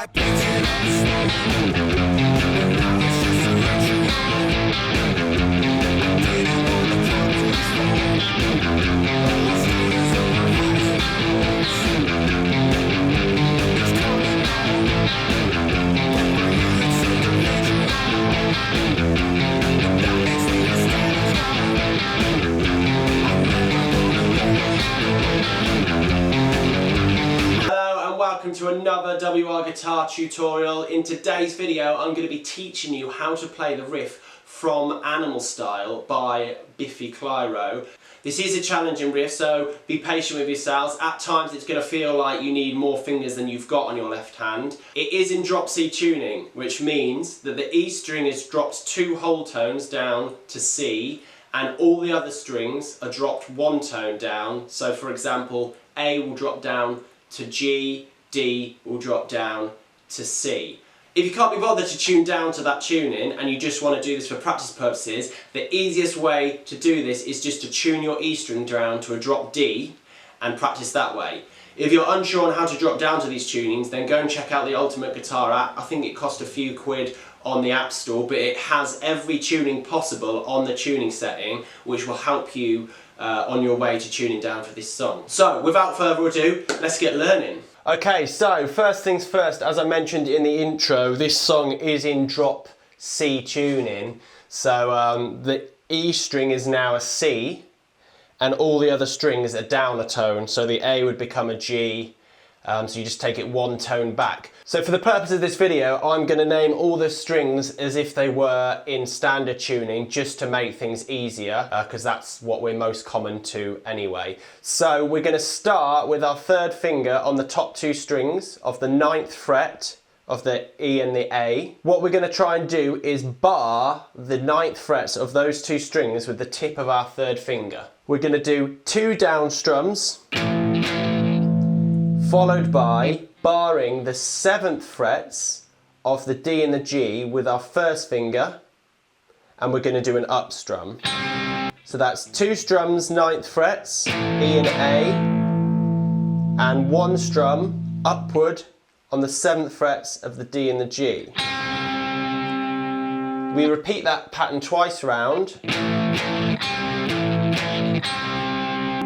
I painted on the stone, and now it's just a ritual. I didn't want the curtains fall. All the stories of my highs and lows. It's coming on, but my youth's individual. That makes me nostalgic. I'm never gonna let it go. Welcome to another WR guitar tutorial. In today's video I'm going to be teaching you how to play the riff from Animal Style by Biffy Clyro. This is a challenging riff, so be patient with yourselves. At times it's going to feel like you need more fingers than you've got on your left hand. It is in drop C tuning, which means that the E string is dropped 2 whole tones down to C, and all the other strings are dropped 1 tone down. So for example, A will drop down to G, D will drop down to C. If you can't be bothered to tune down to that tuning and you just want to do this for practice purposes, the easiest way to do this is just to tune your E string down to a drop D and practice that way. If you're unsure on how to drop down to these tunings, then go and check out the Ultimate Guitar app. I think it cost a few quid on the App Store, but it has every tuning possible on the tuning setting, which will help you on your way to tuning down for this song. So, without further ado, let's get learning. Okay, so first things first, as I mentioned in the intro, this song is in drop C tuning. So the E string is now a C, and all the other strings are down a tone. So the A would become a G, so you just take it 1 tone back. So for the purpose of this video, I'm going to name all the strings as if they were in standard tuning, just to make things easier, because that's what we're most common to anyway. So we're going to start with our 3rd finger on the top 2 strings of the 9th fret of the E and the A. What we're going to try and do is bar the 9th frets of those 2 strings with the tip of our 3rd finger. We're going to do 2 down strums, followed by barring the 7th frets of the D and the G with our 1st finger, and we're going to do an up strum. So that's 2 strums, 9th frets, E and A, and 1 strum upward on the 7th frets of the D and the G. We repeat that pattern twice round,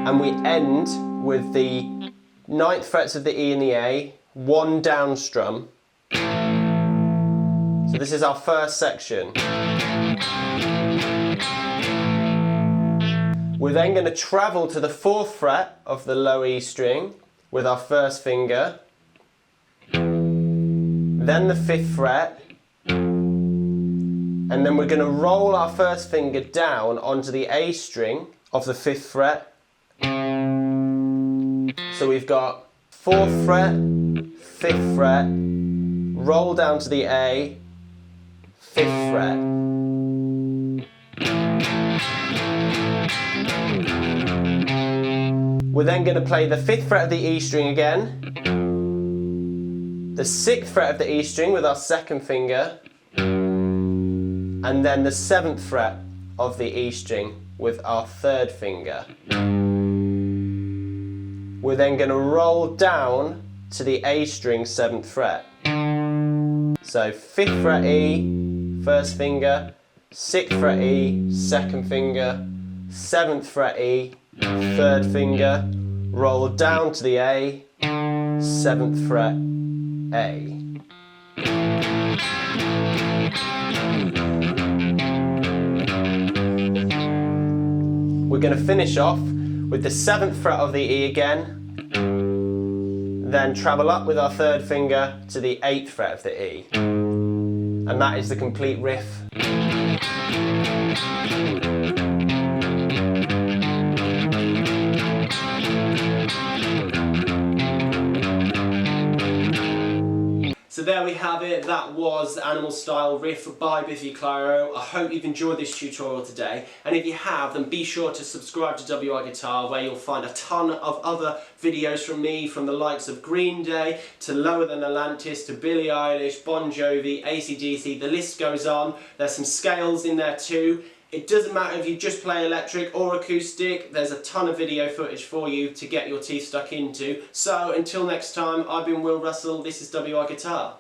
and we end with the 9th frets of the E and the A, 1 down strum. So this is our first section. We're then going to travel to the 4th fret of the low E string with our 1st finger, then the 5th fret, and then we're going to roll our 1st finger down onto the A string of the 5th fret. So we've got 4th fret, 5th fret, roll down to the A, 5th fret. We're then going to play the 5th fret of the E string again, the 6th fret of the E string with our 2nd finger, and then the 7th fret of the E string with our 3rd finger. We're then going to roll down to the A string 7th fret. So 5th fret E, 1st finger, 6th fret E, 2nd finger, 7th fret E, 3rd finger, roll down to the A, 7th fret, A. We're going to finish off with the 7th fret of the E again, then travel up with our 3rd finger to the 8th fret of the E. And that is the complete riff. So there we have it, that was the Animal Style riff by Biffy Clyro. I hope you've enjoyed this tutorial today, and if you have, then be sure to subscribe to WR Guitar, where you'll find a ton of other videos from me, from the likes of Green Day, to Lower Than Atlantis, to Billie Eilish, Bon Jovi, AC/DC, the list goes on. There's some scales in there too. It doesn't matter if you just play electric or acoustic, there's a ton of video footage for you to get your teeth stuck into. So until next time, I've been Will Russell, this is WR Guitar.